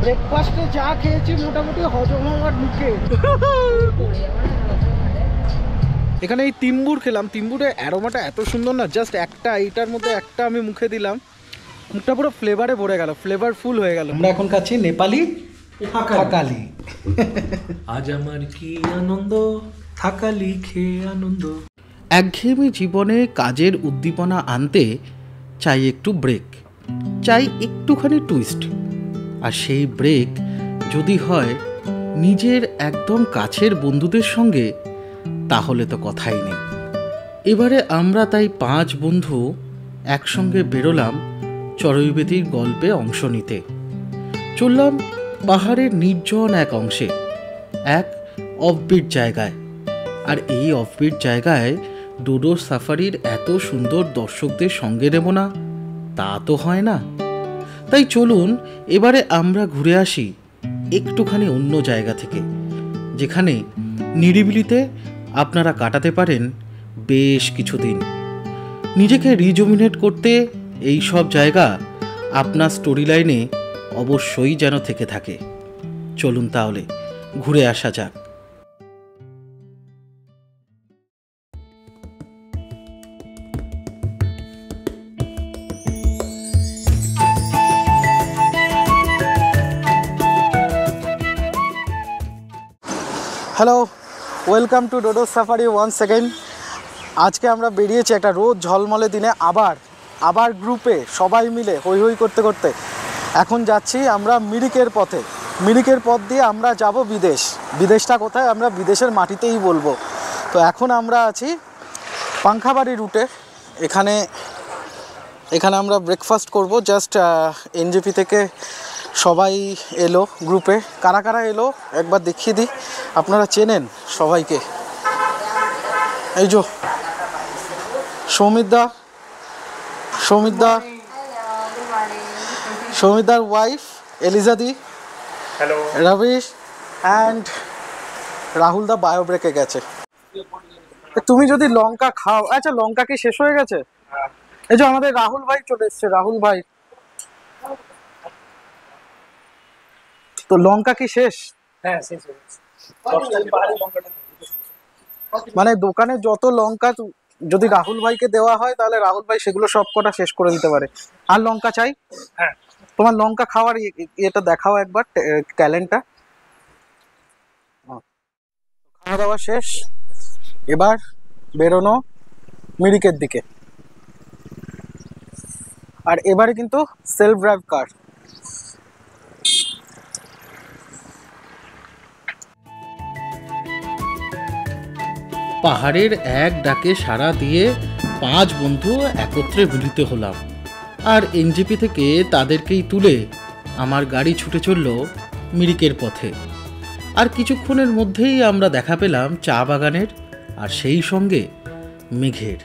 ব্রেকফাস্টে যা খেয়েছি মোটামুটি হজম হওয়ার মুখে। এখানে এই তিম্বুর খেলাম, তিম্বুরের অ্যারোমাটা এত সুন্দর না, জাস্ট একটা এইটার মধ্যে একটা আমি মুখে দিলাম, মুখটা পুরো ফ্লেভারে ভরে গেল, ফ্লেভারফুল হয়ে গেল। আমরা এখন খাচ্ছি নেপালি থাকালি। আজ আমার কি আনন্দ, থাকালি খেয়ে আনন্দ। একঘেয়েমি জীবনে কাজের উদ্দীপনা আনতে চাই একটু ব্রেক, চাই একটুখানি টুইস্ট। আর সেই ব্রেক যদি হয় নিজের একদম কাছের বন্ধুদের সঙ্গে, তাহলে তো কথাই নেই। এবারে আমরা তাই 5 বন্ধু একসঙ্গে বেরোলাম চড়ুইবেদির গল্পে অংশ নিতে। চললাম পাহাড়ের নির্জন এক অংশে, এক অফবিট জায়গায়। আর এই অফবিট জায়গায় ডোডো সাফারির এত সুন্দর দর্শকদের সঙ্গে নেব না, তা তো হয় না। তাই চলুন এবারে আমরা ঘুরে আসি একটুখানি অন্য জায়গা থেকে, যেখানে নিরিবিলিতে আপনারা কাটাতে পারেন বেশ কিছুদিন। নিজেকে রিজুমিনেট করতে এই সব জায়গা আপনার স্টোরি লাইনে অবশ্যই যেন থেকে থাকে। চলুন তাহলে ঘুরে আসা যাক। Hello, welcome to Dodo Safari once second. আজকে আমরা বেরিয়েছি একটা রোদ ঝলমলে দিনে আবার গ্রুপে সবাই মিলে হই হই করতে করতে। এখন যাচ্ছি আমরা মিরিকের পথে। মিরিকের পথ দিয়ে আমরা যাব বিদেশ। বিদেশটা কোথায় আমরা বিদেশের মাটিতেই বলবো। তো এখন আমরা আছি পাংখাবাড়ি রুটে। এখানে আমরা ব্রেকফাস্ট করব। জাস্ট এনজেপি থেকে সবাই এলো গ্রুপে। কারা কারা এলো একবার দেখিয়ে দিই, আপনারা চেনেন সবাইকে। এই যে সৌমিতদার ওয়াইফ এলিজাদি, hello, Rabish and Rahul da bio ব্রেকে গেছে। তুমি যদি লঙ্কা খাও, আচ্ছা লঙ্কা কি শেষ হয়ে গেছে? এই যে আমাদের রাহুল ভাই চলে এসছে, রাহুল ভাই। তো লঙ্কা কি শেষ? হ্যাঁ শেষ হয়ে গেছে। মানে দোকানে যত লঙ্কা যদি রাহুল ভাইকে দেওয়া হয়, তাহলে রাহুল ভাই সেগুলো সব কটা শেষ করে দিতে পারে। আর লঙ্কা চাই? হ্যাঁ, তোমার লঙ্কা খাওয়ার এটা দেখাও একবার, ট্যালেন্টটা। খাওয়া দাওয়া শেষ, এবার বেরোনো মিরিকের দিকে। আর এবারে কিন্তু সেলফ ড্রাইভ কার। পাহাড়ের এক ডাকে সাড়া দিয়ে 5 বন্ধু একত্রে মিলিত হলাম। আর এনজেপি থেকে তাদেরকেই তুলে আমার গাড়ি ছুটে চলল মিরিকের পথে। আর কিছুক্ষণের মধ্যেই আমরা দেখা পেলাম চা বাগানের, আর সেই সঙ্গে মেঘের।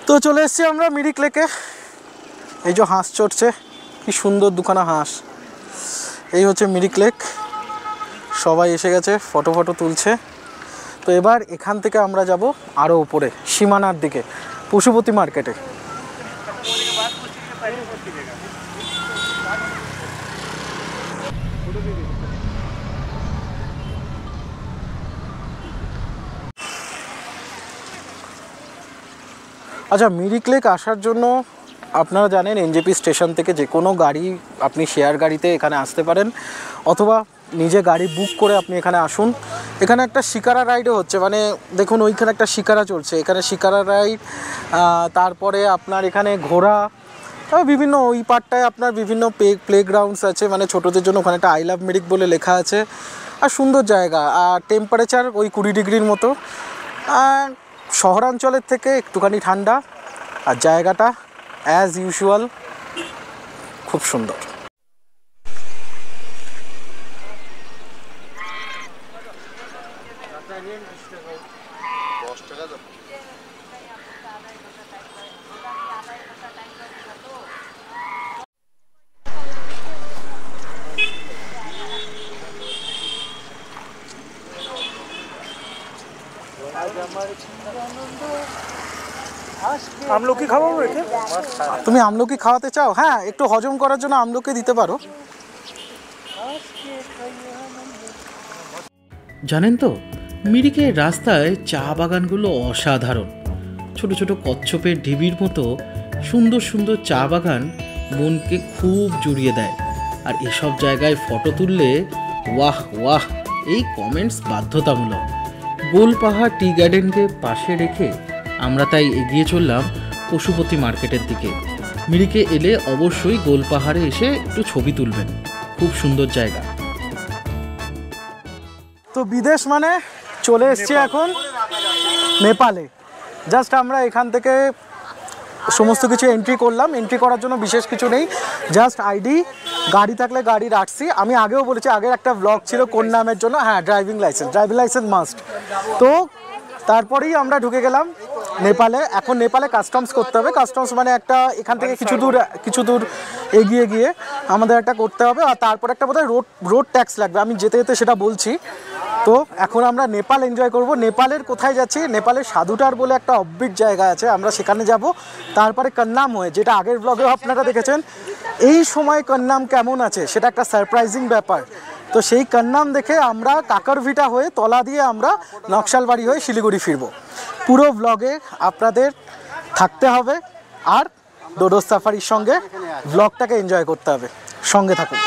তো চলে এসেছি আমরা মিরিক লেকে। এই যে হাঁস চড়ছে, কি সুন্দর দুখানা হাঁস। এই হচ্ছে মিরিক লেক। সবাই এসে গেছে, ফটো তুলছে। তো এবার এখান থেকে আমরা যাব আরও উপরে সীমানার দিকে, পশুপতি মার্কেটে। আচ্ছা, মিরিক লেক আসার জন্য আপনারা জানেন এনজেপি স্টেশন থেকে যে কোনো গাড়ি, আপনি শেয়ার গাড়িতে এখানে আসতে পারেন, অথবা নিজে গাড়ি বুক করে আপনি এখানে আসুন। এখানে একটা শিকারা রাইডও হচ্ছে, মানে দেখুন ওইখানে একটা শিকারা চলছে, এখানে শিকারা রাইড। তারপরে আপনার এখানে ঘোড়া, বিভিন্ন ওই পার্টটায় আপনার বিভিন্ন প্লেগ্রাউন্ডস আছে, মানে ছোটোদের জন্য। ওখানে একটা আই লাভ মিরিক বলে লেখা আছে। আর সুন্দর জায়গা, আর টেম্পারেচার ওই 20 ডিগ্রির মতো। আর শহরাঞ্চলের থেকে একটুখানি ঠান্ডা, আর জায়গাটা অ্যাজ ইউজুয়াল খুব সুন্দর। आज हम আমলকি খাবো রেখে তুমি আমলকি খাওয়াতে চাও? হ্যাঁ, একটু হজম করার জন্য আমলকি দিতে পারো। জানেন তো, মিরিকের রাস্তায় চা বাগানগুলো অসাধারণ। ছোট ছোট কচ্ছপের ঢিবির মতো সুন্দর সুন্দর চা বাগান মনকে খুব জুড়িয়ে দেয়। আর এসব জায়গায় ফটো তুললে ওয়াহ ওয়াহ, এই কমেন্টস বাধ্যতামূলক। গোলপাহাড় টি গার্ডেনকে পাশে রেখে আমরা তাই এগিয়ে চললাম পশুপতি মার্কেটের দিকে। মিরিকে এলে অবশ্যই গোলপাহাড়ে এসে একটু ছবি তুলবেন, খুব সুন্দর জায়গা। তো বিদেশ মানে চলে এসছি এখন নেপালে। জাস্ট আমরা এখান থেকে সমস্ত কিছু এন্ট্রি করলাম। এন্ট্রি করার জন্য বিশেষ কিছু নেই, জাস্ট আইডি, গাড়ি থাকলে গাড়ির আরসি। আমি আগেও বলেছি, আগের একটা ব্লগ ছিল কোন নামের জন্য, হ্যাঁ ড্রাইভিং লাইসেন্স মাস্ট। তো তারপরেই আমরা ঢুকে গেলাম নেপালে। এখন নেপালে কাস্টমস করতে হবে। কাস্টমস মানে একটা এখান থেকে কিছু দূর এগিয়ে গিয়ে আমাদের একটা করতে হবে, আর তারপর একটা বোধহয় রোড ট্যাক্স লাগবে। আমি যেতে যেতে সেটা বলছি। তো এখন আমরা নেপাল এনজয় করব। নেপালের কোথায় যাচ্ছি? নেপালের সাধুটার বলে একটা অফবিট জায়গা আছে, আমরা সেখানে যাব। তারপরে কন্নাম হয়ে, যেটা আগের ব্লগেও আপনারা দেখেছেন, এই সময় কন্নাম কেমন আছে সেটা একটা সারপ্রাইজিং ব্যাপার। তো সেই কন্নাম দেখে আমরা কাকারভিটা হয়ে তলা দিয়ে আমরা নকশালবাড়ি হয়ে শিলিগুড়ি ফিরব। পুরো ব্লগে আপনাদের থাকতে হবে, আর ডোডো সাফারির সঙ্গে ব্লগটাকে এনজয় করতে হবে। সঙ্গে থাকুন।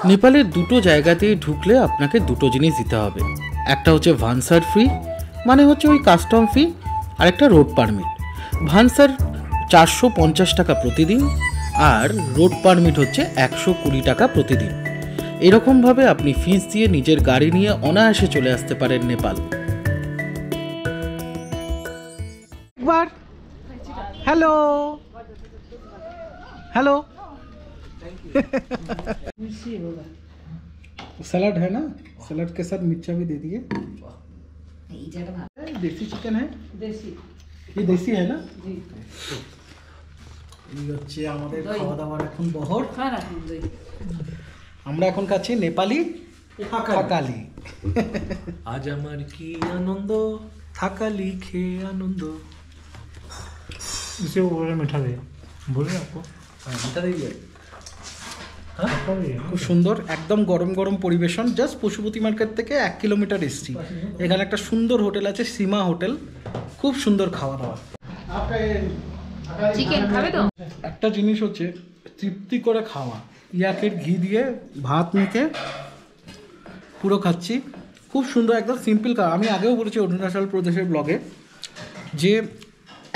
নেপালের দুটো জায়গাতেই ঢুকলে আপনাকে দুটো জিনিস দিতে হবে। একটা হচ্ছে ভানসার ফ্রি, মানে হচ্ছে ওই কাস্টম ফি, আর একটা রোড পারমিট। ভানসার 450 টাকা প্রতিদিন, আর রোড পারমিট হচ্ছে 120 টাকা প্রতিদিন। এরকমভাবে আপনি ফিস দিয়ে নিজের গাড়ি নিয়ে অনায়াসে চলে আসতে পারেন নেপাল। একবার হ্যালো হ্যালো सलाद है ना, सलाद के साथ मिर्चा भी दे दिए। देसी चिकन है, ये देसी है ना जी। এই হচ্ছে আমাদের খাওয়া দাওয়ার এখন বহর। আমরা এখন খাচ্ছি নেপালি থাকালি। আজ আমার কি আনন্দ, থাকালি খেয়ে আনন্দ। इसे वो मीठा दे, बोले आपको मीठा दे दिया। খুব সুন্দর, একদম গরম গরম পরিবেশন। জাস্ট পশুপতি মার্কেট থেকে 1 কিলোমিটার এসছি। এখানে একটা সুন্দর হোটেল আছে, সীমা হোটেল, খুব সুন্দর খাওয়া দাওয়া। চিকেন খাবে তো? একটা জিনিস হচ্ছে তৃপ্তি করে খাওয়া। ইয়াকের ঘি দিয়ে ভাত মেখে পুরো খাচ্ছি, খুব সুন্দর, একদম সিম্পল খাওয়া। আমি আগেও বলেছি অরুণাচল প্রদেশের ব্লগে যে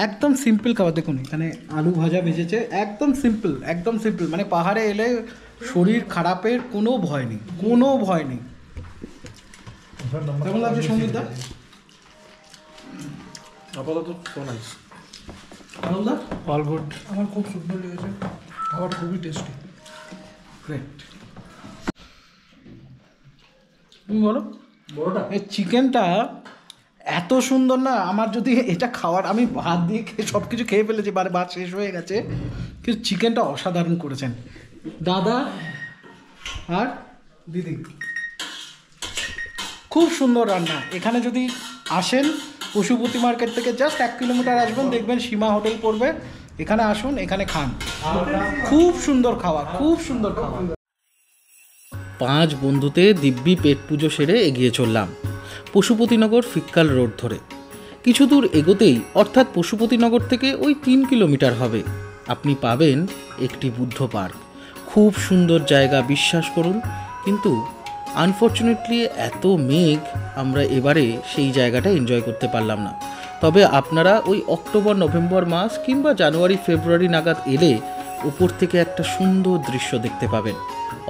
একদম সিম্পল খাবার। দেখুন এখানে আলু ভাজা ভেজেছে, একদম সিম্পল, একদম সিম্পল। মানে পাহাড়ে এলে শরীর খারাপের কোনো ভয় নেই, কোনো ভয় নেই। কেমন লাগছে সঙ্গীতদা? আপাতত তো নাইস, অল গুড। আমার খুব সুন্দর লেগেছে, খাবার খুবই টেস্টি। গ্রেট। তুমি বলো, এই চিকেনটা এত সুন্দর না, আমার যদি এটা খাওয়ার, আমি ভাত দিয়ে সব কিছু খেয়ে ফেলেছি, ভাত শেষ হয়ে গেছে, কিন্তু চিকেনটা অসাধারণ করেছেন দাদা আর দিদি। খুব সুন্দর রান্না। এখানে যদি আসেন পশুপতি মার্কেট থেকে জাস্ট 1 কিলোমিটার আসবেন, দেখবেন সীমা হোটেল পড়বে, এখানে আসুন, এখানে খান। খুব সুন্দর খাওয়া, খুব সুন্দর খাওয়া। 5 বন্ধুতে দিব্যি পেট পুজো সেরে এগিয়ে চললাম পশুপতিনগর ফিক্কাল রোড ধরে। কিছু দূর এগোতেই, অর্থাৎ পশুপতিনগর থেকে ওই 3 কিলোমিটার হবে, আপনি পাবেন একটি বুদ্ধ পার্ক। খুব সুন্দর জায়গা, বিশ্বাস করুন। কিন্তু আনফর্চুনেটলি এত মেঘ, আমরা এবারে সেই জায়গাটা এনজয় করতে পারলাম না। তবে আপনারা ওই অক্টোবর নভেম্বর মাস কিংবা জানুয়ারি ফেব্রুয়ারি নাগাদ এলে উপর থেকে একটা সুন্দর দৃশ্য দেখতে পাবেন।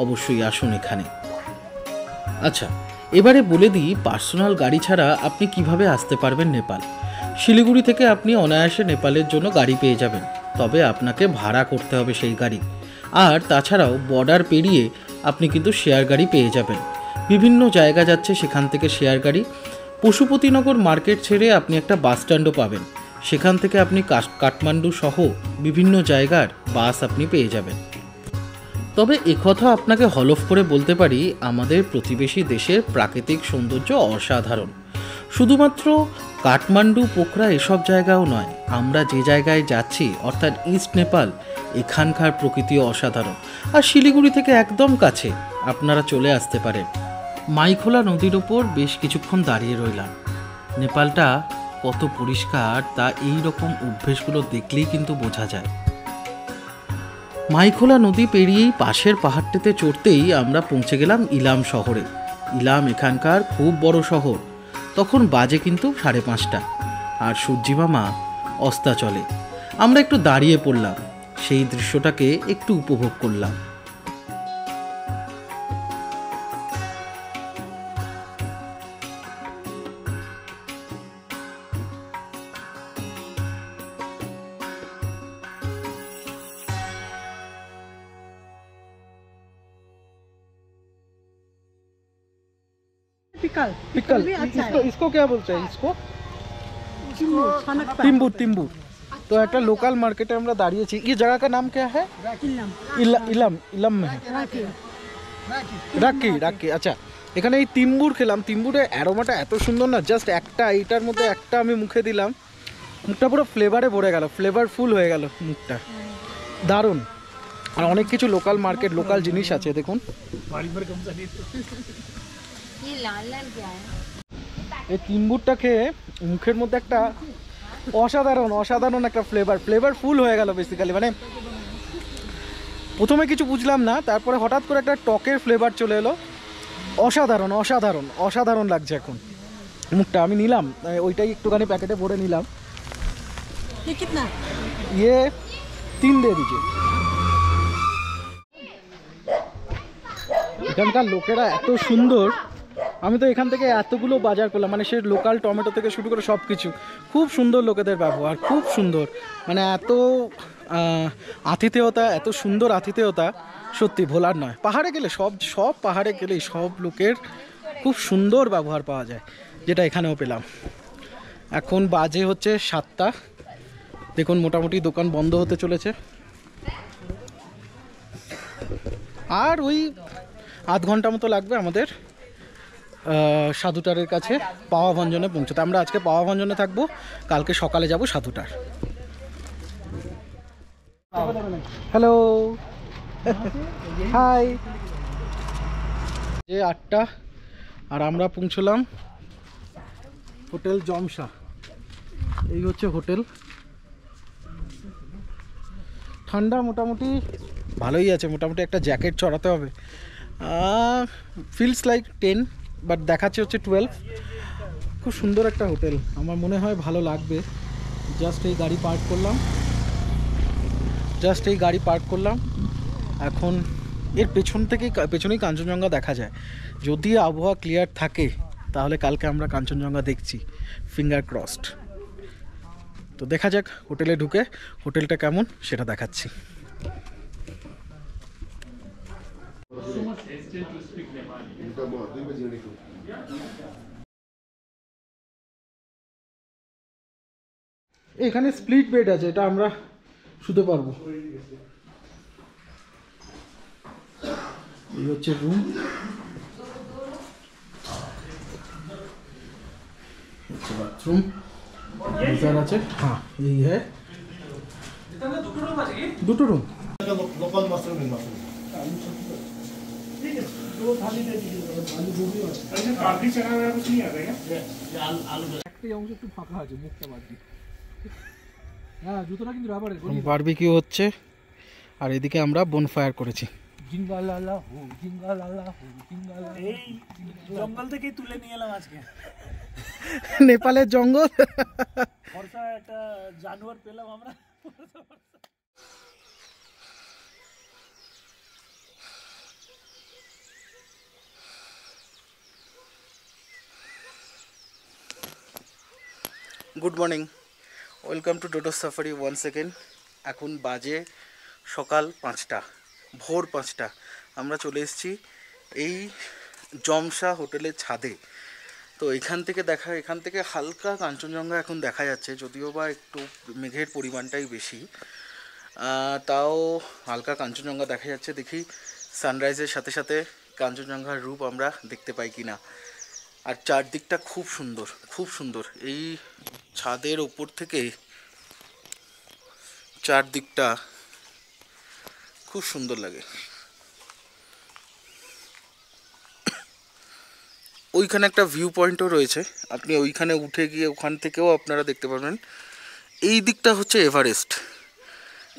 অবশ্যই আসুন এখানে। আচ্ছা, এবারে বলে দিই পার্সোনাল গাড়ি ছাড়া আপনি কিভাবে আসতে পারবেন নেপাল। শিলিগুড়ি থেকে আপনি অনায়াসে নেপালের জন্য গাড়ি পেয়ে যাবেন, তবে আপনাকে ভাড়া করতে হবে সেই গাড়ি। আর তাছাড়াও বর্ডার পেরিয়ে আপনি কিন্তু শেয়ার গাড়ি পেয়ে যাবেন। বিভিন্ন জায়গা যাচ্ছে সেখান থেকে শেয়ার গাড়ি। পশুপতিনগর মার্কেট ছেড়ে আপনি একটা বাস স্ট্যান্ডও পাবেন, সেখান থেকে আপনি কাঠমান্ডু সহ বিভিন্ন জায়গার বাস আপনি পেয়ে যাবেন। তবে একথা আপনাকে হলফ করে বলতে পারি, আমাদের প্রতিবেশী দেশের প্রাকৃতিক সৌন্দর্য অসাধারণ। শুধুমাত্র কাঠমান্ডু, পোখরা এসব জায়গাও নয়, আমরা যে জায়গায় যাচ্ছি অর্থাৎ ইস্ট নেপাল, এখানকার প্রকৃতিও অসাধারণ। আর শিলিগুড়ি থেকে একদম কাছে, আপনারা চলে আসতে পারেন। মাইখোলা নদীর ওপর বেশ কিছুক্ষণ দাঁড়িয়ে রইলাম। নেপালটা কত পরিষ্কার তা এই রকম অভ্যেসগুলো দেখলেই কিন্তু বোঝা যায়। মাইখোলা নদী পেরিয়েই পাশের পাহাড়টিতে চড়তেই আমরা পৌঁছে গেলাম ইলাম শহরে। ইলাম এখানকার খুব বড় শহর। তখন বাজে কিন্তু 5:30, আর সূর্যিমামা অস্তাচলে। আমরা একটু দাঁড়িয়ে পড়লাম, সেই দৃশ্যটাকে একটু উপভোগ করলাম। पिकल पिकल भी अच्छा इसको है। इसको क्या बोलते हैं? इसको छनक पात। तिम्बुर। तिम्बुर तो একটা লোকাল মার্কেটে আমরা দাঁড়িয়েছি। ये जगह का नाम क्या है? इलम ইলাম। ইলাম में है राखी রাক্কি। রাক্কি, আচ্ছা। এখানে এই তিম্বুর খেলাম। তিম্বুরের অ্যারোমাটা এত সুন্দর না, জাস্ট একটা এইটার মধ্যে একটা আমি মুখে দিলাম, মুখটা পুরো ফ্লেভারে ভরে গেল, ফ্লেভারফুল হয়ে গেল মুখটা, দারুণ। আর অনেক কিছু লোকাল মার্কেট, লোকাল জিনিস আছে দেখুন। ये लाल लाल क्या है? এই তিম্বুরটা খেয়ে মুখের মধ্যে একটা অসাধারণ একটা ফ্লেভারফুল হয়ে গেল বেসিক্যালি। মানে প্রথমে কিছু বুঝলাম না, তারপরে হঠাৎ করে একটা টকের ফ্লেভার চলে এলো। অসাধারণ লাগছে এখন মুখটা। আমি নিলাম ওইটাই একটুখানি প্যাকেটে ভরে নিলাম। ये कितना? ये 3 দিয়ে দিচ্ছে। এখানকার লোকেরা এত সুন্দর, আমি তো এখান থেকে এতগুলো বাজার করলাম, মানে সে লোকাল টমেটো থেকে শুরু করে সব কিছু। খুব সুন্দর লোকেদের ব্যবহার, খুব সুন্দর, মানে এত আতিথেয়তা, এত সুন্দর আতিথেয়তা, সত্যি ভোলার নয়। পাহাড়ে গেলে সব পাহাড়ে গেলেই সব লোকের খুব সুন্দর ব্যবহার পাওয়া যায়, যেটা এখানেও পেলাম। এখন বাজে হচ্ছে 7টা। দেখুন মোটামুটি দোকান বন্ধ হতে চলেছে, আর ওই আধ ঘন্টা মতো লাগবে আমাদের সাধুটারের কাছে পাওয়া ভঞ্জনে পৌঁছতে। আমরা আজকে পাওয়া ভঞ্জনে থাকবো, কালকে সকালে যাব সাধুটার। Hello, high. যে 8টা, আর আমরা পৌঁছলাম হোটেল জমশা। এই হচ্ছে হোটেল। ঠান্ডা মোটামুটি ভালোই আছে, মোটামুটি একটা জ্যাকেট চড়াতে হবে। ফিলস লাইক 10, বাট দেখাচ্ছে হচ্ছে 12। খুব সুন্দর একটা হোটেল, আমার মনে হয় ভালো লাগবে। জাস্ট এই গাড়ি পার্ক করলাম। এখন এর পেছনেই কাঞ্চনজঙ্ঘা দেখা যায়। যদি আবহাওয়া ক্লিয়ার থাকে তাহলে কালকে আমরা কাঞ্চনজঙ্ঘা দেখছি, ফিঙ্গার ক্রসড। তো দেখা যাক, হোটেলে ঢুকে হোটেলটা কেমন সেটা দেখাচ্ছি। এখানে স্প্লিট বেড আছে, এটা আমরা শুতে পারবো। এই হচ্ছে রুম, বাথরুম, গিজার আছে। হ্যাঁ, এই হ্যাঁ, দুটো রুম। लोकल मशरूम একটু ফাঁকা আছে, মুখটা বাদ দিয়ে। হ্যাঁ, জুতোটা কিন্তু রাবারের। বারবিকিউ হচ্ছে, আর এদিকে আমরা বনফায়ার করেছি। জিঙ্গালালা হো, জিঙ্গালালা হো, জিঙ্গালালা। এই জঙ্গল থেকেই তুলে নিয়ে এলাম আজকে। নেপালের জঙ্গল, বর্ষা একটা জানোয়ার পেলাম আমরা। Good morning, welcome to Dodo Safari once again. এখন বাজে সকাল 5টা, ভোর 5টা। আমরা চলে এসেছি এই জমশা হোটেলের ছাদে। তো এখান থেকে হালকা কাঞ্চনজঙ্ঘা এখন দেখা যাচ্ছে, যদিও বা একটু মেঘের পরিমাণটাই বেশি। তাও হালকা কাঞ্চনজঙ্ঘা দেখা যাচ্ছে। দেখি সানরাইজের সাথে সাথে কাঞ্চনজঙ্ঘার রূপ আমরা দেখতে পাই কি না। আর চারদিকটা খুব সুন্দর, খুব সুন্দর। এই ছাদের ওপর থেকে চারদিকটা খুব সুন্দর লাগে। ওইখানে একটা ভিউ পয়েন্টও রয়েছে, আপনি ওইখানে উঠে গিয়ে ওখান থেকেও আপনারা দেখতে পারবেন। এই দিকটা হচ্ছে এভারেস্ট,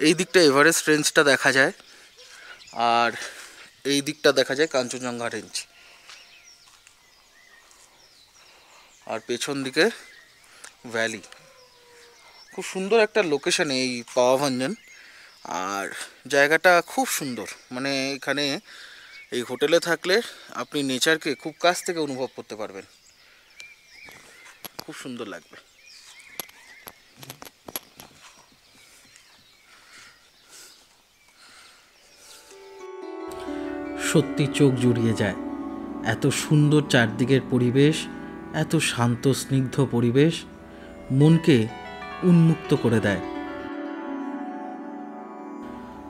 এই দিকটা এভারেস্ট রেঞ্জটা দেখা যায়, আর এই দিকটা দেখা যায় কাঞ্চনজঙ্ঘা রেঞ্জ, আর পেছন দিকে ভ্যালি। খুব সুন্দর একটা লোকেশন এই পাওয়াভাঞ্জন, আর জায়গাটা খুব সুন্দর। মানে এখানে এই হোটেলে থাকলে আপনি নেচারকে খুব কাছ থেকে অনুভব করতে পারবেন, খুব সুন্দর লাগবে। সত্যি চোখ জুড়িয়ে যায়, এত সুন্দর চারদিকের পরিবেশ, এত শান্ত স্নিগ্ধ পরিবেশ মনকে উন্মুক্ত করে দেয়।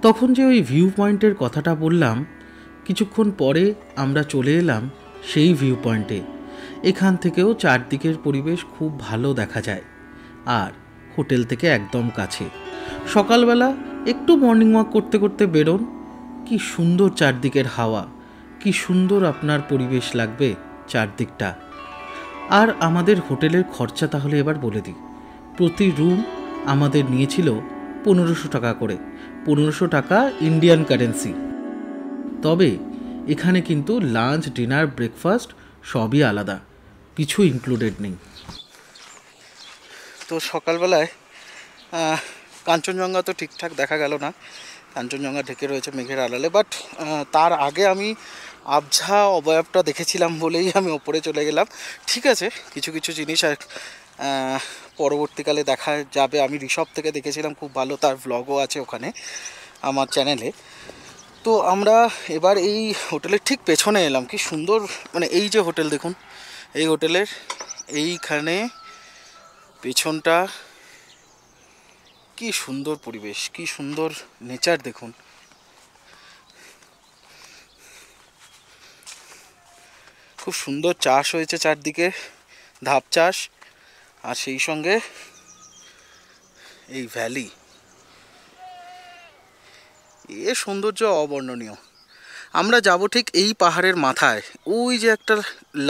তখন যে ওই ভিউ পয়েন্টের কথাটা বললাম, কিছুক্ষণ পরে আমরা চলে এলাম সেই ভিউ পয়েন্টে। এখান থেকেও চারদিকের পরিবেশ খুব ভালো দেখা যায়, আর হোটেল থেকে একদম কাছে। সকালবেলা একটু মর্নিং ওয়াক করতে করতে বেরোন, কি সুন্দর চারদিকের হাওয়া, কি সুন্দর আপনার পরিবেশ লাগবে চারদিকটা। আর আমাদের হোটেলের খরচা তাহলে এবার বলে দিই। প্রতি রুম আমাদের নিয়েছিল 1500 টাকা করে, 1500 টাকা ইন্ডিয়ান কারেন্সি। তবে এখানে কিন্তু লাঞ্চ, ডিনার, ব্রেকফাস্ট সবই আলাদা, কিছু ইনক্লুডেড নেই। তো সকালবেলায় কাঞ্চনজঙ্ঘা তো ঠিকঠাক দেখা গেল না, কাঞ্চনজঙ্ঘা ঢেকে রয়েছে মেঘের আড়ালে। বাট তার আগে আমি আবঝা অবয়বটা দেখেছিলাম বলেই আমি ওপরে চলে গেলাম। ঠিক আছে, কিছু কিছু জিনিস পরবর্তীকালে দেখা যাবে। আমি ঋষভ থেকে দেখেছিলাম, খুব ভালো, তার ভ্লগও আছে ওখানে আমার চ্যানেলে। তো আমরা এবার এই হোটেলের ঠিক পেছনে এলাম। কি সুন্দর, মানে এই যে হোটেল দেখুন, এই হোটেলের এইখানে পেছনটা কি সুন্দর পরিবেশ, কি সুন্দর নেচার দেখুন। খুব সুন্দর চাষ হয়েছে চারদিকে, ধাপ চাষ, আর সেই সঙ্গে এই ভ্যালি, এর সৌন্দর্য অবর্ণনীয়। আমরা যাব ঠিক এই পাহাড়ের মাথায়, ওই যে একটা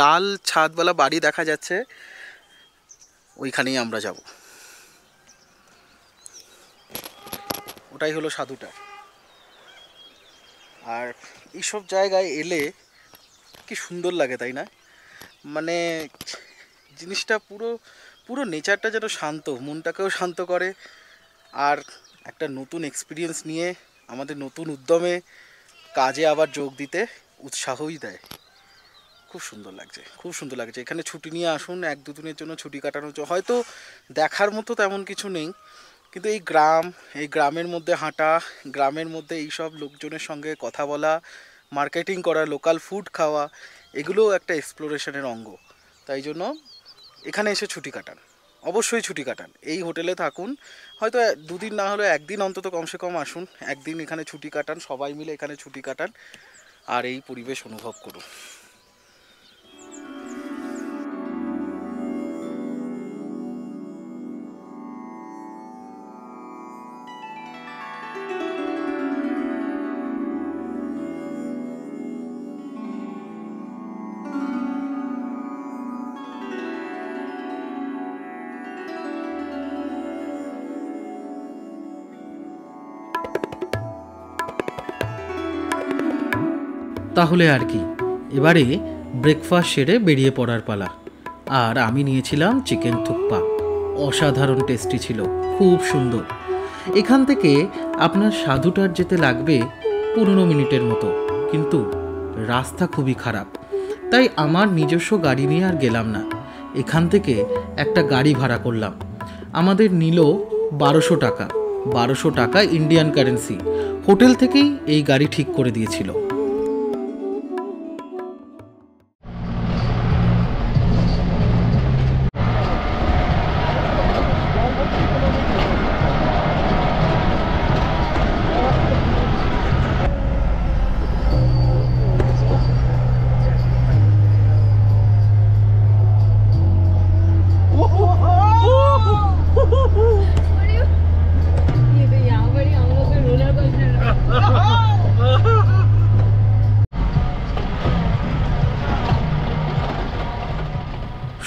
লাল ছাদওয়ালা বাড়ি দেখা যাচ্ছে, ওইখানেই আমরা যাব। ওটাই হলো সাধুটা। আর এইসব জায়গায় এলে কি সুন্দর লাগে, তাই না? মানে জিনিসটা পুরো পুরো নেচারটা যেন শান্ত, মনটাকেও শান্ত করে, আর একটা নতুন এক্সপিরিয়েন্স নিয়ে আমাদের নতুন উদ্যমে কাজে আবার যোগ দিতে উৎসাহই দেয়। খুব সুন্দর লাগছে, খুব সুন্দর লাগছে। এখানে ছুটি নিয়ে আসুন, 1-2 দিনের জন্য ছুটি কাটানোর জন্য। হয়তো দেখার মতো তেমন কিছু নেই, কিন্তু এই গ্রাম, এই গ্রামের মধ্যে হাঁটা, গ্রামের মধ্যে এইসব লোকজনের সঙ্গে কথা বলা, মার্কেটিং করা, লোকাল ফুড খাওয়া, এগুলোও একটা এক্সপ্লোরেশনের অঙ্গ। তাই জন্য এখানে এসে ছুটি কাটান, অবশ্যই ছুটি কাটান, এই হোটেলে থাকুন। হয়তো 2 দিন না হলে 1 দিন অন্তত কমসে কম আসুন, 1 দিন এখানে ছুটি কাটান, সবাই মিলে এখানে ছুটি কাটান, আর এই পরিবেশ অনুভব করুন। তাহলে আর কি, এবারে ব্রেকফাস্ট সেরে বেরিয়ে পড়ার পালা। আর আমি নিয়েছিলাম চিকেন থুকপা, অসাধারণ টেস্টি ছিল, খুব সুন্দর। এখান থেকে আপনার সাধুটার যেতে লাগবে 15 মিনিটের মতো, কিন্তু রাস্তা খুবই খারাপ, তাই আমার নিজস্ব গাড়ি নিয়ে আর গেলাম না। এখান থেকে একটা গাড়ি ভাড়া করলাম, আমাদের নিল 1200 টাকা, 1200 টাকা ইন্ডিয়ান কারেন্সি। হোটেল থেকেই এই গাড়ি ঠিক করে দিয়েছিল।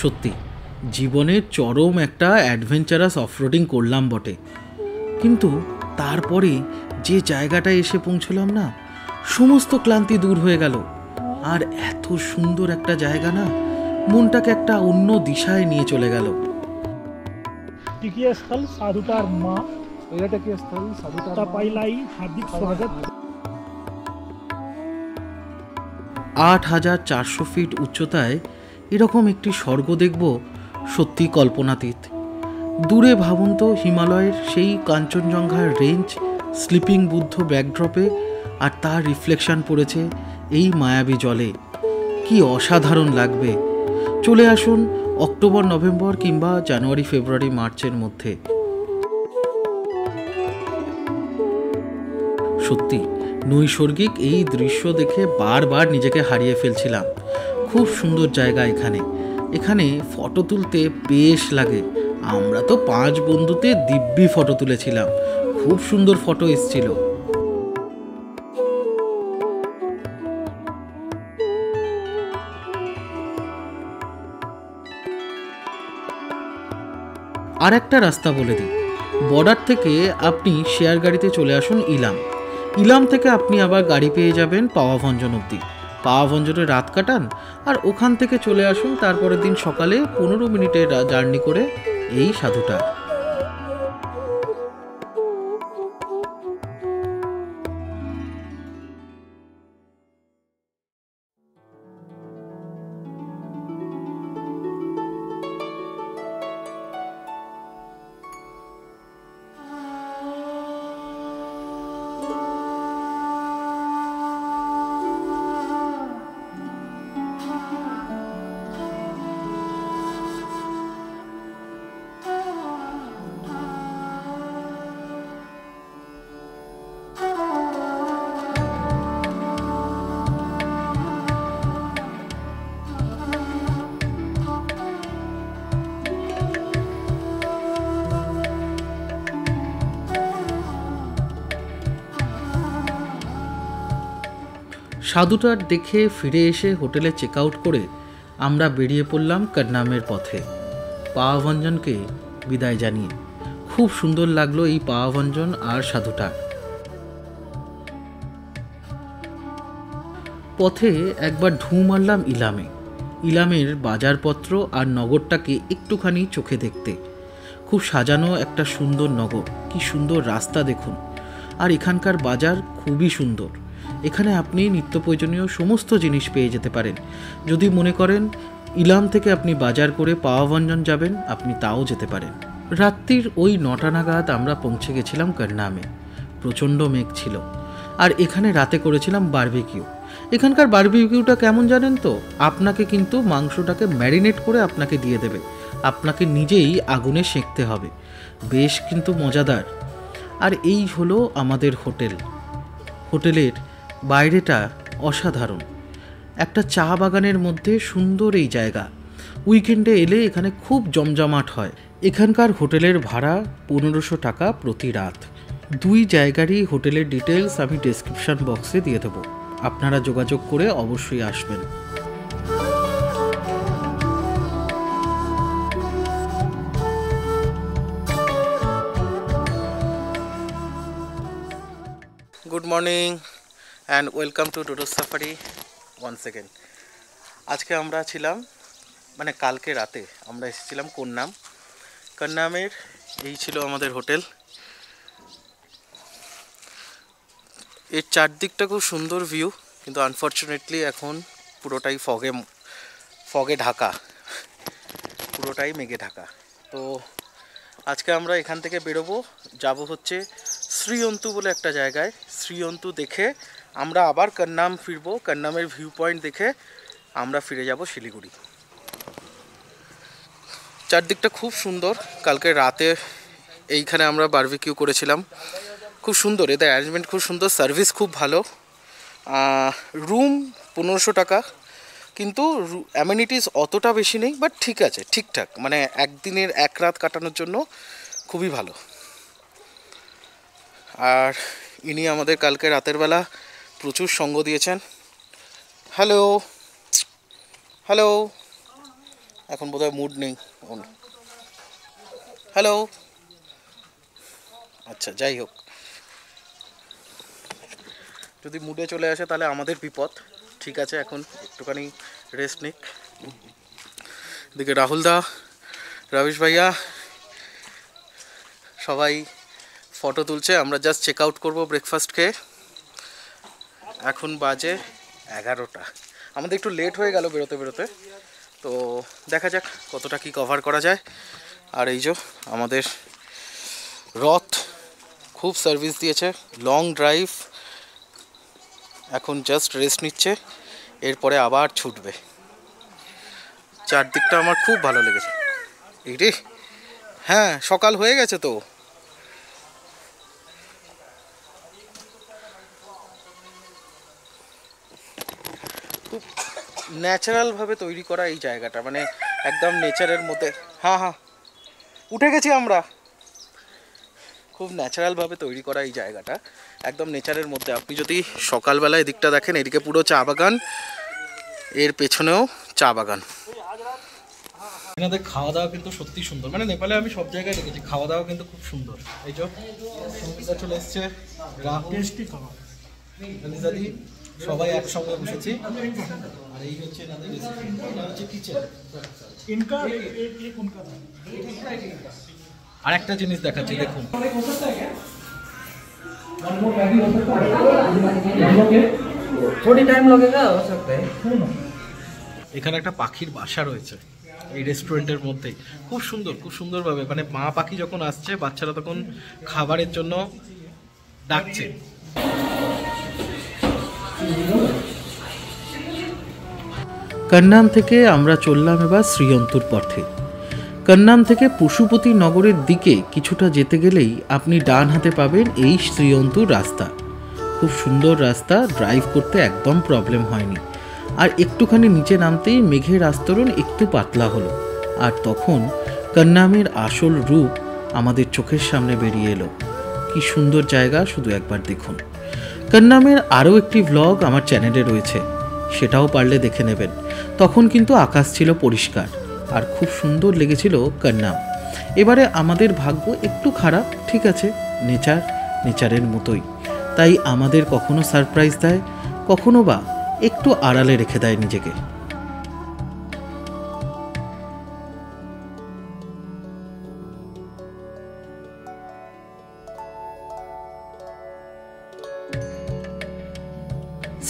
সত্যি জীবনের চরম একটা অ্যাডভেঞ্চারাস অফরোডিং করলাম বটে, কিন্তু তারপরে যে জায়গাটায় এসে পৌঁছলাম না, সমস্ত ক্লান্তি দূর হয়ে গেল। আর এত সুন্দর একটা জায়গা না, মনটাকে একটা অন্য দিশায় নিয়ে চলে গেল। टिकिया स्थल साधुटार माँ पर्यटकीय स्थल साधुटार तपाईँलाई हार्दिक स्वागत। 8400 ফিট উচ্চতায় এরকম একটি স্বর্গ দেখব সত্যি কল্পনাতীত। দূরে ভাবুন তো হিমালয়ের সেই কাঞ্চনজঙ্ঘার রেঞ্জ স্লিপিং বুদ্ধ ব্যাকড্রপে, আর তার রিফ্লেকশন পড়েছে এই মায়াবী জলে। কি অসাধারণ লাগবে! চলে আসুন অক্টোবর নভেম্বর কিংবা জানুয়ারি ফেব্রুয়ারি মার্চের মধ্যে। সত্যি নৈসর্গিক এই দৃশ্য দেখে বারবার নিজেকে হারিয়ে ফেলছিলাম। খুব সুন্দর জায়গা এখানে। এখানে ফটো তুলতে বেশ লাগে। আমরা তো 5 বন্ধুতে দিব্যি ফটো তুলেছিলাম, খুব সুন্দর ফটো এসেছিল। আর একটা রাস্তা বলে দিই, বর্ডার থেকে আপনি শেয়ার গাড়িতে চলে আসুন ইলাম। ইলাম থেকে আপনি আবার গাড়ি পেয়ে যাবেন পাওয়াভঞ্জন অবধি। পাওয়াভঞ্জনে রাত কাটান আর ওখান থেকে চলে আসুন তারপরের দিন সকালে 15 মিনিটের জার্নি করে এই সাধুটা। সাধুটার দেখে ফিরে এসে হোটেলে চেক আউট করে আমরা বেরিয়ে পড়লাম করনামের পথে, পাওয়াভঞ্জনকে বিদায় জানিয়ে। খুব সুন্দর লাগলো এই পাওয়াভঞ্জন আর সাধুটা। পথে একবার ঢু মারলাম ইলামে। ইলামের বাজারপত্র আর নগরটাকে একটুখানি চোখে দেখতে। খুব সাজানো একটা সুন্দর নগর, কি সুন্দর রাস্তা দেখুন। আর এখানকার বাজার খুবই সুন্দর। এখানে আপনি নিত্য প্রয়োজনীয় সমস্ত জিনিস পেয়ে যেতে পারেন। যদি মনে করেন ইলাম থেকে আপনি বাজার করে পাওয়াভঞ্জন যাবেন, আপনি তাও যেতে পারেন। রাত্রির ওই 9টা নাগাদ আমরা পৌঁছে গেছিলাম করনামে। প্রচণ্ড মেঘ ছিল। আর এখানে রাতে করেছিলাম বারবিকিউ। এখানকার বারবিকিউটা কেমন জানেন তো? আপনাকে কিন্তু মাংসটাকে ম্যারিনেট করে আপনাকে দিয়ে দেবে, আপনাকে নিজেই আগুনে সেঁকতে হবে। বেশ কিন্তু মজাদার। আর এই হলো আমাদের হোটেল। হোটেলের বাইরেটা অসাধারণ, একটা চা বাগানের মধ্যে সুন্দর এই জায়গা। উইকেন্ডে এলে এখানে খুব জমজমাট হয়। এখানকার হোটেলের ভাড়া 1500 টাকা প্রতি রাত। 2 জায়গারই হোটেলের ডিটেলস আমি ডেসক্রিপশন বক্সে দিয়ে দেবো, আপনারা যোগাযোগ করে অবশ্যই আসবেন। Good morning and welcome to Dodo Safari once second. আজকে আমরা ছিলাম, মানে কালকে রাতে আমরা এসেছিলাম করনাম। করনামের এই ছিল আমাদের হোটেল। এর চারদিকটা খুব সুন্দর ভিউ, কিন্তু আনফর্চুনেটলি এখন পুরোটাই ফগে ঢাকা, পুরোটাই মেঘে ঢাকা। তো আজকে আমরা এখান থেকে বেরোবো, যাব হচ্ছে শ্রীয়ন্তু বলে একটা জায়গায়। শ্রীয়ন্তু দেখে আমরা আবার করনাম ফিরবো। করনামের ভিউ পয়েন্ট দেখে আমরা ফিরে যাব শিলিগুড়ি। চারদিকটা খুব সুন্দর। কালকে রাতে এইখানে আমরা বারবিকিউ করেছিলাম, খুব সুন্দর। এদের অ্যারেঞ্জমেন্ট খুব সুন্দর, সার্ভিস খুব ভালো। রুম 1500 টাকা, কিন্তু অ্যামেনিটিস অতটা বেশি নেই, বাট ঠিক আছে, ঠিকঠাক, মানে একদিনের 1 রাত কাটানোর জন্য খুবই ভালো। আর ইনি আমাদের কালকে রাতের বেলা প্রচুর সঙ্গ দিয়েছেন। হ্যালো হ্যালো, এখন বোধহয় মুড নেই। হ্যালো, আচ্ছা যাই হোক, যদি মুডে চলে আসে তাহলে আমাদের বিপদ। ঠিক আছে, এখন একটুখানি রেস্ট নিক। এদিকে রাহুল দা, রবিশ ভাইয়া সবাই ফটো তুলছে, আমরা জাস্ট চেক আউট করবো ব্রেকফাস্ট খেয়ে। এখন বাজে 11টা, আমাদের একটু লেট হয়ে গেল বেরোতে বেরোতে, তো দেখা যাক কতটা কি কভার করা যায়। আর এই যে আমাদের রথ খুব সার্ভিস দিয়েছে, লং ড্রাইভ, এখন জাস্ট রেস্ট নিচ্ছে, এরপরে আবার ছুটবে। চারদিকটা আমার খুব ভালো লেগেছে। এই রে, হ্যাঁ সকাল হয়ে গেছে তো। খুব ন্যাচারালভাবে তৈরি করা এই জায়গাটা, মানে একদম নেচারের মধ্যে। হ্যাঁ হ্যাঁ, উঠে গেছি আমরা। খুব ন্যাচারালভাবে তৈরি করা এই জায়গাটা, একদম নেচারের মধ্যে। আপনি যদি সকালবেলা এদিকটা দেখেন, এদিকে পুরো চা বাগান, এর পেছনেও চা বাগান। এনাদের খাওয়া দাওয়া কিন্তু সত্যি সুন্দর, মানে নেপালে আমি সব জায়গায় দেখেছি খাওয়া দাওয়া কিন্তু খুব সুন্দর। এই যে সঙ্গীতা চলে এসছে, টেস্টি খাবার, দাদি সবাই একসঙ্গে বসেছি। আর এই হচ্ছে এনাদের রেসিপি, এটা হচ্ছে কিচেন। আর একটা জিনিস দেখাচ্ছি, দেখুন। এখানে একটা পাখির বাসা রয়েছে এই রেস্টুরেন্টের মধ্যে, খুব সুন্দর, খুব সুন্দরভাবে, মানে মা পাখি যখন আসছে বাচ্চারা তখন খাবারের জন্য ডাকছে। কন্নাম থেকে আমরা চললাম এবার শ্রীয়ন্তুর পথে। কন্নাম থেকে পশুপতি নগরের দিকে কিছুটা যেতে গেলেই আপনি ডান হাতে পাবেন এই শ্রীয়ন্তুর রাস্তা। খুব সুন্দর রাস্তা, ড্রাইভ করতে একদম প্রবলেম হয়নি। আর একটুখানি নিচে নামতেই মেঘের আস্তরণ একটু পাতলা হলো, আর তখন কন্নামের আসল রূপ আমাদের চোখের সামনে বেরিয়ে এলো। কি সুন্দর জায়গা, শুধু একবার দেখুন। কন্নামের আরও একটি ভ্লগ আমার চ্যানেলে রয়েছে, সেটাও পারলে দেখে নেবেন। তখন কিন্তু আকাশ ছিল পরিষ্কার আর খুব সুন্দর লেগেছিল কন্নাম। এবারে আমাদের ভাগ্য একটু খারাপ, ঠিক আছে, নেচারের মতোই, তাই আমাদের কখনো সারপ্রাইজ দেয়, কখনো বা একটু আড়ালে রেখে দেয় নিজেকে।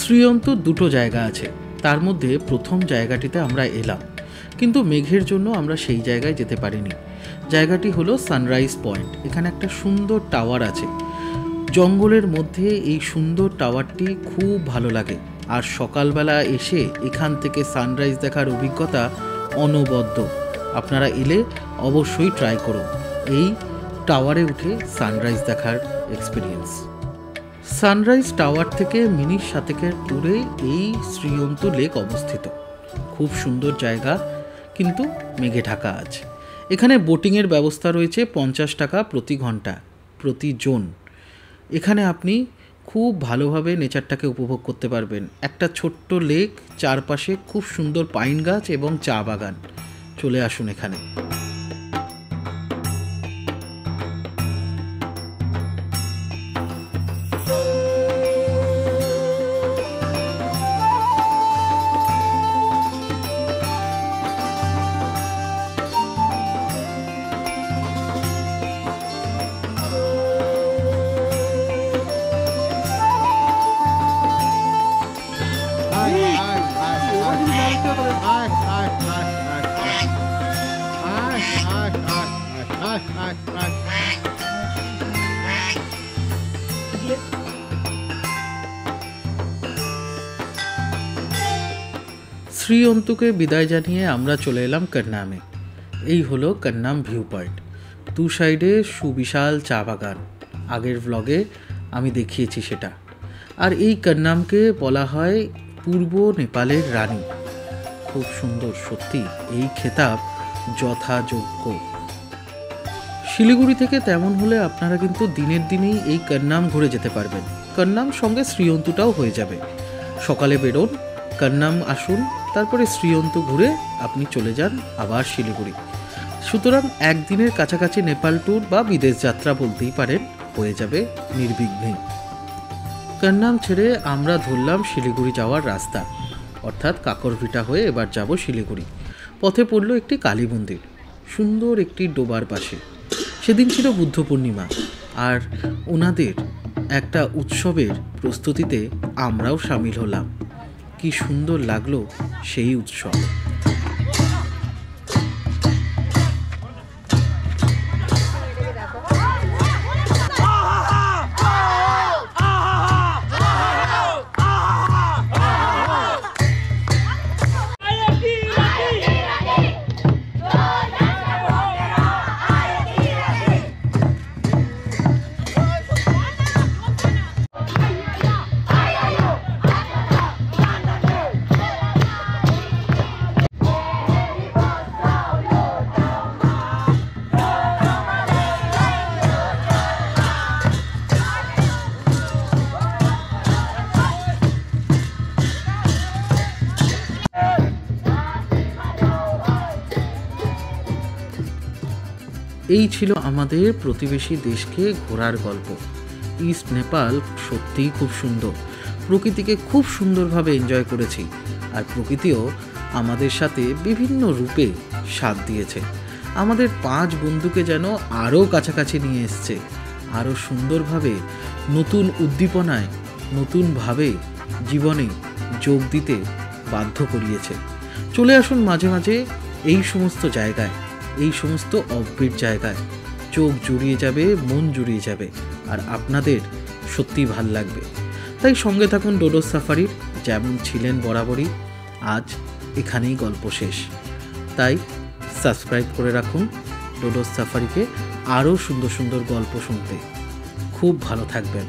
শ্রীয়ন্তুর দুটো জায়গা আছে, তার মধ্যে প্রথম জায়গাটিতে আমরা এলাম, কিন্তু মেঘের জন্য আমরা সেই জায়গায় যেতে পারিনি। জায়গাটি হলো সানরাইজ পয়েন্ট। এখানে একটা সুন্দর টাওয়ার আছে, জঙ্গলের মধ্যে এই সুন্দর টাওয়ারটি খুব ভালো লাগে। আর সকালবেলা এসে এখান থেকে সানরাইজ দেখার অভিজ্ঞতা অনবদ্য। আপনারা এলে অবশ্যই ট্রাই করুন এই টাওয়ারে উঠে সানরাইজ দেখার এক্সপিরিয়েন্স। সানরাইজ টাওয়ার থেকে মিনিট 7 দূরে এই শ্রীয়ন্তু লেক অবস্থিত। খুব সুন্দর জায়গা, কিন্তু মেঘে ঢাকা আছে। এখানে বোটিংয়ের ব্যবস্থা রয়েছে 50 টাকা প্রতি ঘন্টা প্রতি জন। এখানে আপনি খুব ভালোভাবে নেচারটাকে উপভোগ করতে পারবেন। একটা ছোট্ট লেক, চারপাশে খুব সুন্দর পাইন গাছ এবং চা বাগান। চলে আসুন এখানে। শ্রীয়ন্তুকে বিদায় জানিয়ে আমরা চলে এলাম কন্নামে। এই হলো কন্নাম ভিউ পয়েন্ট। দু সাইডে সুবিশাল চা বাগান, আগের ব্লগে আমি দেখিয়েছি সেটা। আর এই কন্নামকে বলা হয় পূর্ব নেপালের রানী। খুব সুন্দর, সত্যি এই খেতাব যথাযোগ্য। শিলিগুড়ি থেকে তেমন হলে আপনারা কিন্তু দিনের দিনেই এই কন্নাম ঘুরে যেতে পারবেন। কন্নাম সঙ্গে শ্রীয়ন্তুটাও হয়ে যাবে। সকালে বেরোন, কন্নাম আসুন, তারপরে শ্রীয়ন্ত ঘুরে আপনি চলে যান আবার শিলিগুড়ি। সুতরাং একদিনের কাছাকাছি নেপাল ট্যুর বা বিদেশ যাত্রা বলতেই পারেন হয়ে যাবে নির্বিঘ্নেই। কান্নাম ছেড়ে আমরা ধরলাম শিলিগুড়ি যাওয়ার রাস্তা, অর্থাৎ কাকরভিটা হয়ে এবার যাব শিলিগুড়ি। পথে পড়ল একটি কালী মন্দির, সুন্দর একটি ডোবার পাশে। সেদিন ছিল বুদ্ধ পূর্ণিমা, আর ওনাদের একটা উৎসবের প্রস্তুতিতে আমরাও সামিল হলাম। কি সুন্দর লাগলো সেই উৎসব। এই ছিল আমাদের প্রতিবেশী দেশকে ঘোরার গল্প। ইস্ট নেপাল সত্যিই খুব সুন্দর, প্রকৃতিকে খুব সুন্দরভাবে এনজয় করেছি, আর প্রকৃতিও আমাদের সাথে বিভিন্ন রূপে সাথ দিয়েছে। আমাদের 5 বন্ধুকে যেন আরও কাছাকাছি নিয়ে এসছে, আরও সুন্দরভাবে নতুন উদ্দীপনায় নতুনভাবে জীবনে যোগ দিতে বাধ্য করিয়েছে। চলে আসুন মাঝে মাঝে এই সমস্ত জায়গায়, এই সমস্ত অফবিট জায়গায়। চোখ জুড়িয়ে যাবে, মন জুড়িয়ে যাবে, আর আপনাদের সত্যি ভাল লাগবে। তাই সঙ্গে থাকুন ডোডোস সাফারির, যেমন ছিলেন বরাবরই। আজ এখানেই গল্প শেষ, তাই সাবস্ক্রাইব করে রাখুন ডোডোস সাফারিকে আরও সুন্দর সুন্দর গল্প শুনতে। খুব ভালো থাকবেন।